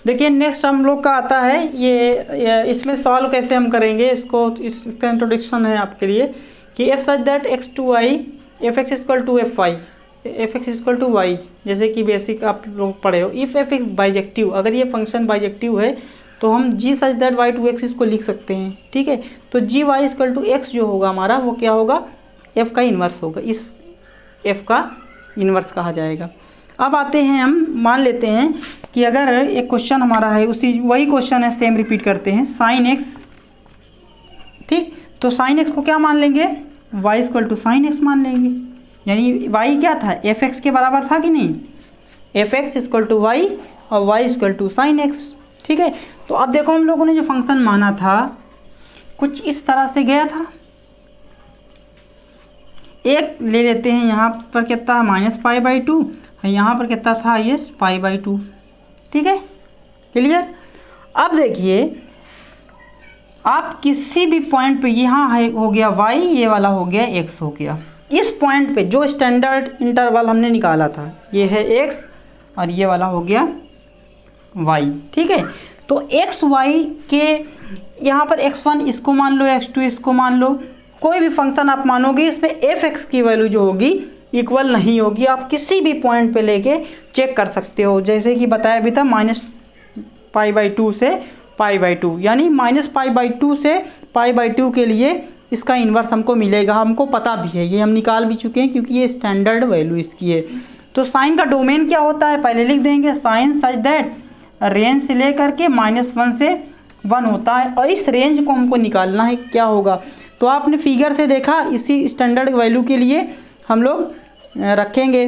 देखिए नेक्स्ट हम लोग का आता है ये इसमें सॉल्व कैसे हम करेंगे इसको, इसका इंट्रोडक्शन है आपके लिए कि f such that x to y f x equal to f y f x equal to y, जैसे कि बेसिक आप लोग पढ़े हो। इफ़ एफ एक्स बाइजेक्टिव, अगर ये फंक्शन बाइजेक्टिव है तो हम G such that Y to X इसको लिख सकते हैं, ठीक है। तो G Y equal to X जो होगा हमारा वो क्या होगा, एफ का इन्वर्स होगा, इस एफ का इन्वर्स कहा जाएगा। अब आते हैं हम मान लेते हैं कि अगर एक क्वेश्चन हमारा है उसी वही क्वेश्चन है सेम रिपीट करते हैं, साइन एक्स, ठीक। तो साइन एक्स को क्या मान लेंगे, y equal to sine x मान लेंगे, यानी वाई क्या था, एफ एक्स के बराबर था कि नहीं, F x equal to Y और Y equal to sine X, ठीक है। तो अब देखो हम लोगों ने जो फंक्शन माना था कुछ इस तरह से गया था, एक ले लेते हैं यहाँ पर कितना है माइनस पाई बाई टू, यहाँ पर कितना था ये पाई बाई टू, ठीक है, क्लियर। अब देखिए आप किसी भी पॉइंट पे, यहाँ है हो गया y, ये वाला हो गया x हो गया, इस पॉइंट पे जो स्टैंडर्ड इंटरवल हमने निकाला था ये है x और ये वाला हो गया y, ठीक है। तो x y के यहाँ पर x1 इसको मान लो, x2 इसको मान लो, कोई भी फंक्शन आप मानोगे इसमें एफ एक्स की वैल्यू जो होगी इक्वल नहीं होगी, आप किसी भी पॉइंट पे लेके चेक कर सकते हो, जैसे कि बताया भी था माइनस पाई बाई टू से पाई बाई टू, यानी माइनस पाई बाई टू से पाई बाई टू के लिए इसका इन्वर्स हमको मिलेगा, हमको पता भी है, ये हम निकाल भी चुके हैं क्योंकि ये स्टैंडर्ड वैल्यू इसकी है। तो साइन का डोमेन क्या होता है पहले लिख देंगे, साइन सच दैट रेंज से लेकर के -1 से 1 होता है, और इस रेंज को हमको निकालना है क्या होगा। तो आपने फिगर से देखा इसी स्टैंडर्ड वैल्यू के लिए हम लोग रखेंगे,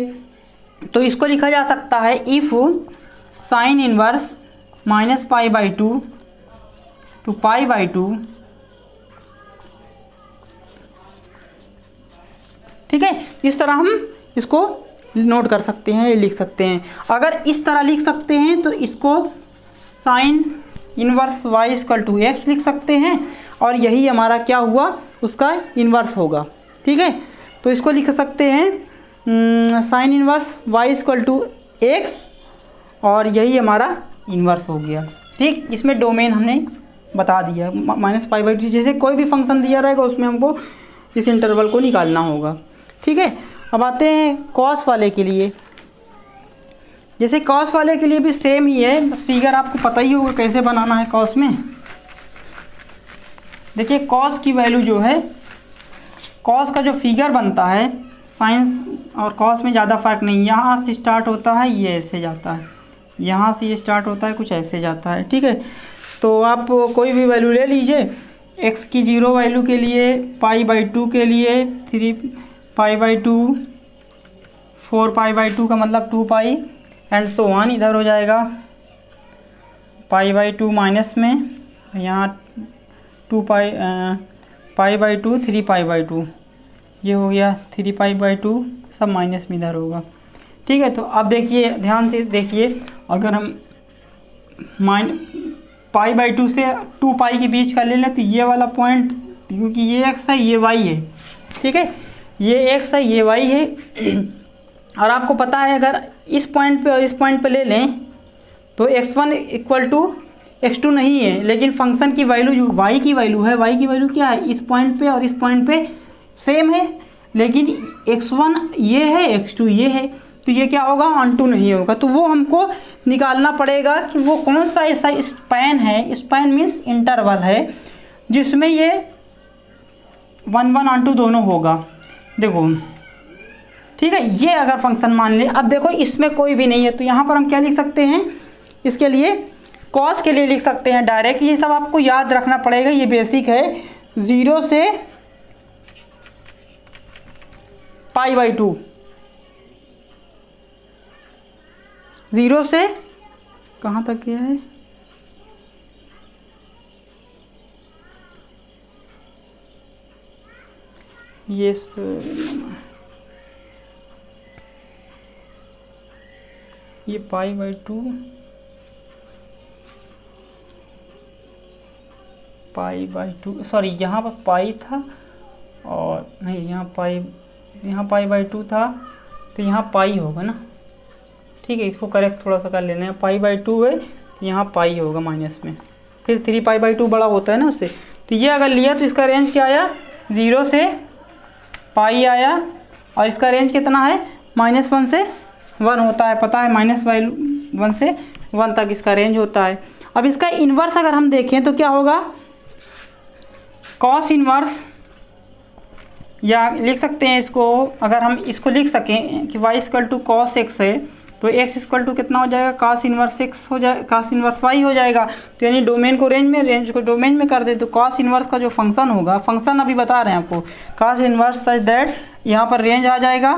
तो इसको लिखा जा सकता है if sine inverse minus pi by two to pi by two, ठीक है। इस तरह हम इसको नोट कर सकते हैं, लिख सकते हैं। अगर इस तरह लिख सकते हैं तो इसको sine inverse y equal to x लिख सकते हैं, और यही हमारा क्या हुआ उसका इन्वर्स होगा, ठीक है। तो इसको लिख सकते हैं sine inverse y equal to x, और यही हमारा इन्वर्स हो गया, ठीक। इसमें डोमेन हमने बता दिया माइनस पाई बाई टू, जैसे कोई भी फंक्शन दिया रहेगा उसमें हमको इस इंटरवल को निकालना होगा, ठीक है। अब आते हैं कॉस वाले के लिए, जैसे कॉस वाले के लिए भी सेम ही है, बस फिगर आपको पता ही होगा कैसे बनाना है कॉस में। देखिए कॉस की वैल्यू जो है, कॉस का जो फिगर बनता है साइंस और कॉस में ज़्यादा फ़र्क नहीं, यहाँ से स्टार्ट होता है ये ऐसे जाता है, यहाँ से ये स्टार्ट होता है कुछ ऐसे जाता है, ठीक है। तो आप कोई भी वैल्यू ले लीजिए, x की 0 वैल्यू के लिए, पाई बाई टू के लिए 3 pi by to, 4 pi by to का मतलब 2 पाई एंड सो ऑन, इधर हो जाएगा पाई बाई टू माइनस में, यहाँ 2 pi pi by two 3 pi by two, ये हो गया 3 पाई बाई टू, सब माइनस में इधर होगा, ठीक है। तो अब देखिए ध्यान से देखिए, अगर हम पाई बाई टू से 2 पाई के बीच का ले लें तो ये वाला पॉइंट, क्योंकि ये x है ये y है, ठीक है, ये x है ये y है, और आपको पता है अगर इस पॉइंट पे और इस पॉइंट पे ले लें तो x1 इक्वल टू x2 नहीं है, लेकिन फंक्शन की वैल्यू जो y की वैल्यू है, y की वैल्यू क्या है, इस पॉइंट पे और इस पॉइंट पे सेम है, लेकिन x1 ये है x2 ये है, तो ये क्या होगा ऑन टू नहीं होगा। तो वो हमको निकालना पड़ेगा कि वो कौन सा ऐसा स्पैन है, स्पैन मीन्स इंटरवल है जिसमें ये 1 1 ऑन टू दोनों होगा, देखो, ठीक है। ये अगर फंक्शन मान ले, अब देखो इसमें कोई भी नहीं है तो यहाँ पर हम क्या लिख सकते हैं, इसके लिए कॉस के लिए लिख सकते हैं डायरेक्ट, ये सब आपको याद रखना पड़ेगा, ये बेसिक है। 0 से पाई बाई टू, 0 से कहाँ तक गया है, ये पाई by to, pi by to, sorry यहाँ पर पाई था और नहीं यहाँ पाई बाई टू था, तो यहाँ पाई होगा ना, ठीक है। इसको करेक्ट थोड़ा सा कर लेना है, पाई बाई टू है यहाँ पाई होगा माइनस में, फिर 3π/2 बड़ा होता है ना उससे। तो ये अगर लिया तो इसका रेंज क्या आया, 0 से पाई आया, और इसका रेंज कितना है, -1 से 1 होता है, पता है, -1 से 1 तक इसका रेंज होता है। अब इसका इन्वर्स अगर हम देखें तो क्या होगा, कॉस इन्वर्स, या लिख सकते हैं इसको, अगर हम इसको लिख सकें कि y = cos x है, तो x = कितना हो जाएगा, cos इन्वर्स x हो जाए, cos इन्वर्स y हो जाएगा। तो यानी डोमेन को रेंज में, रेंज को डोमेन में कर दे तो cos इन्वर्स का जो फंक्शन होगा, फंक्शन अभी बता रहे हैं आपको, cos इन्वर्स सच दैट यहाँ पर रेंज आ जाएगा,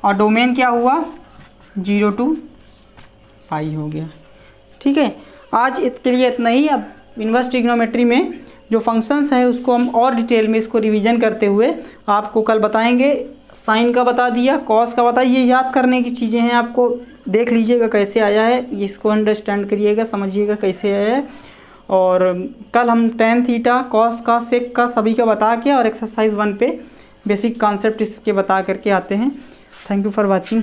और डोमेन क्या हुआ, 0 to पाई हो गया। ठीक है, आज इसके लिए इतना ही। अब इन्वर्स ट्रिग्नोमेट्री में जो फंक्शंस है उसको हम और डिटेल में इसको रिवीजन करते हुए आपको कल बताएंगे। साइन का बता दिया, कॉस का बताइए, याद करने की चीज़ें हैं, आपको देख लीजिएगा कैसे आया है, इसको अंडरस्टैंड करिएगा, समझिएगा कैसे आया है। और कल हम tan थीटा कॉस का सेक का सभी का बता के और एक्सरसाइज 1 पे बेसिक कॉन्सेप्ट इसके बता करके आते हैं। Thank you for watching.